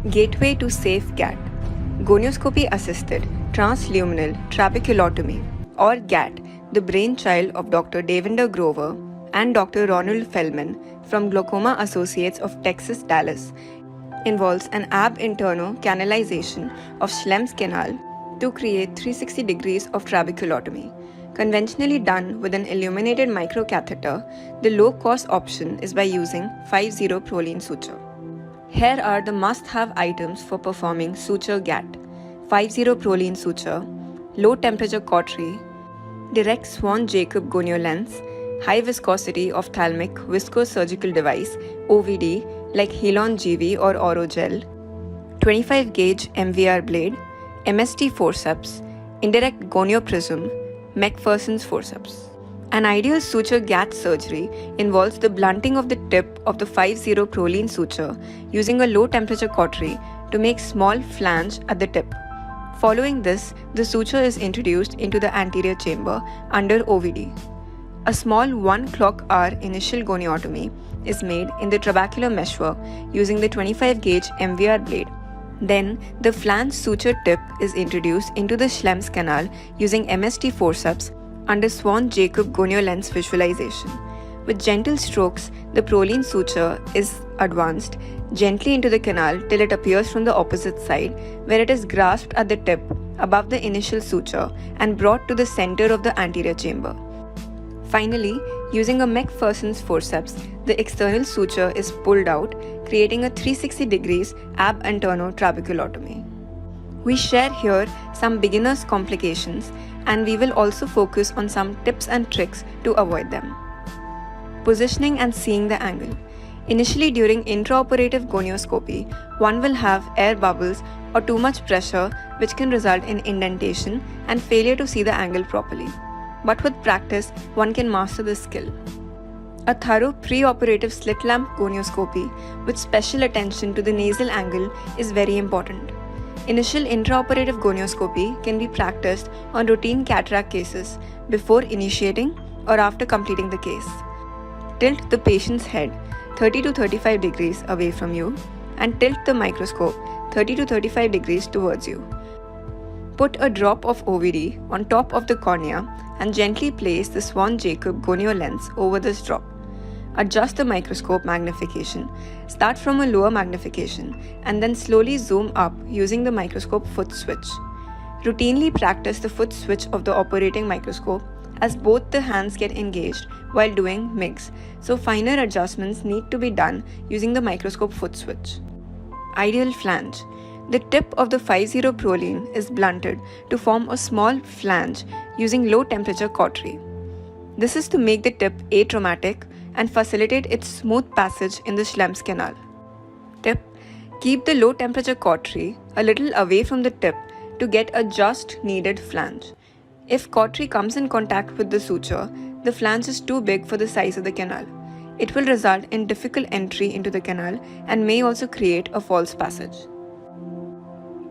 Gateway to safe GATT, gonioscopy-assisted transluminal trabeculotomy, or GATT, the brainchild of Dr. Devender Grover and Dr. Ronald Feldman from Glaucoma Associates of Texas, Dallas, involves an ab interno canalization of Schlemm's canal to create 360 degrees of trabeculotomy. Conventionally done with an illuminated microcatheter, the low-cost option is by using 5-0 Prolene suture. Here are the must-have items for performing suture GATT: 5-0 Prolene suture, low-temperature cautery, direct Swan-Jacob gonio lens, high viscosity ophthalmic viscose surgical device (OVD) like Helon GV or Orogel, 25 gauge MVR blade, MST forceps, indirect gonio prism, McPherson's forceps. An ideal suture GATT surgery involves the blunting of the tip of the 5-0 Prolene suture using a low temperature cautery to make small flange at the tip. Following this, the suture is introduced into the anterior chamber under OVD. A small 1 clock hour initial goniotomy is made in the trabecular meshwork using the 25 gauge MVR blade. Then, the flange suture tip is introduced into the Schlemm's canal using MST forceps under Swan-Jacob gonio lens visualization. With gentle strokes, the Prolene suture is advanced gently into the canal till it appears from the opposite side, where it is grasped at the tip above the initial suture and brought to the center of the anterior chamber. Finally, using a McPherson's forceps, the external suture is pulled out, creating a 360 degrees ab interno trabeculotomy. We share here some beginner's complications, and we will also focus on some tips and tricks to avoid them. Positioning and seeing the angle. Initially, during intraoperative gonioscopy, one will have air bubbles or too much pressure, which can result in indentation and failure to see the angle properly. But with practice, one can master this skill. A thorough pre-operative slit lamp gonioscopy with special attention to the nasal angle is very important. Initial intraoperative gonioscopy can be practiced on routine cataract cases before initiating or after completing the case. Tilt the patient's head 30 to 35 degrees away from you and tilt the microscope 30 to 35 degrees towards you. Put a drop of OVD on top of the cornea and gently place the Swan-Jacob gonio lens over this drop. Adjust the microscope magnification. Start from a lower magnification and then slowly zoom up using the microscope foot switch. Routinely practice the foot switch of the operating microscope as both the hands get engaged while doing MIGS, so finer adjustments need to be done using the microscope foot switch. Ideal flange. The tip of the 5-0 Prolene is blunted to form a small flange using low temperature cautery. This is to make the tip atraumatic and facilitate its smooth passage in the Schlemm's canal. Tip: keep the low temperature cautery a little away from the tip to get a just needed flange. If cautery comes in contact with the suture, the flange is too big for the size of the canal. It will result in difficult entry into the canal and may also create a false passage.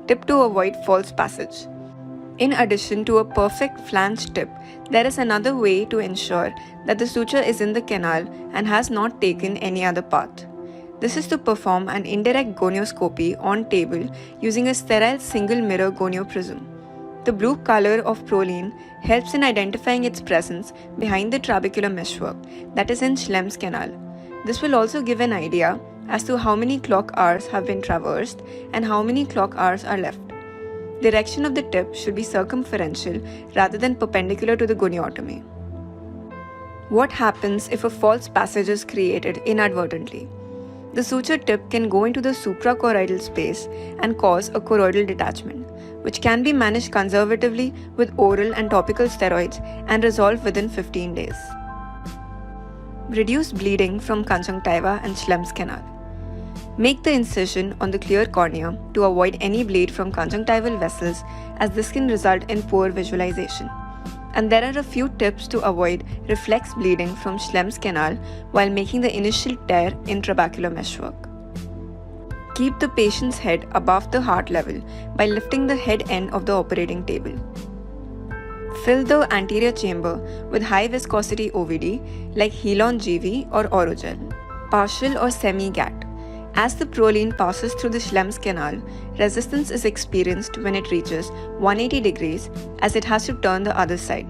Tip to avoid false passage. In addition to a perfect flange tip, there is another way to ensure that the suture is in the canal and has not taken any other path. This is to perform an indirect gonioscopy on table using a sterile single mirror gonio prism. The blue color of Prolene helps in identifying its presence behind the trabecular meshwork that is in Schlemm's canal. This will also give an idea as to how many clock hours have been traversed and how many clock hours are left. Direction of the tip should be circumferential rather than perpendicular to the goniotomy. What happens if a false passage is created inadvertently? The suture tip can go into the suprachoroidal space and cause a choroidal detachment, which can be managed conservatively with oral and topical steroids and resolve within 15 days. Reduce bleeding from conjunctiva and Schlemm's canal. Make the incision on the clear cornea to avoid any bleed from conjunctival vessels, as this can result in poor visualization. And there are a few tips to avoid reflex bleeding from Schlemm's canal while making the initial tear in trabecular meshwork. Keep the patient's head above the heart level by lifting the head end of the operating table. Fill the anterior chamber with high viscosity OVD like Helon GV or Orogel. Partial or semi-GATT. As the proline passes through the Schlemm's canal, resistance is experienced when it reaches 180 degrees as it has to turn the other side.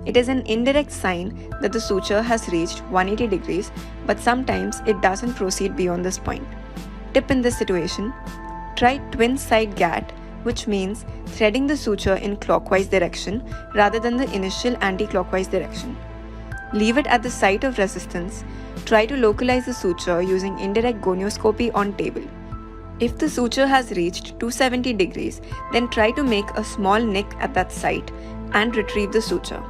It is an indirect sign that the suture has reached 180 degrees, but sometimes it doesn't proceed beyond this point. Tip in this situation: try twin side GATT, which means threading the suture in clockwise direction rather than the initial anti-clockwise direction. Leave it at the site of resistance. Try to localize the suture using indirect gonioscopy on table. If the suture has reached 270 degrees, then try to make a small nick at that site and retrieve the suture.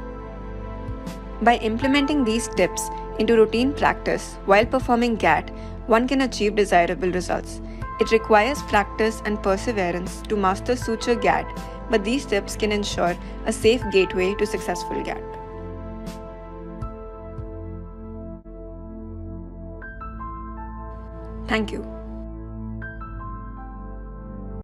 By implementing these tips into routine practice while performing GATT, one can achieve desirable results. It requires practice and perseverance to master suture GATT, but these tips can ensure a safe gateway to successful GATT. Thank you.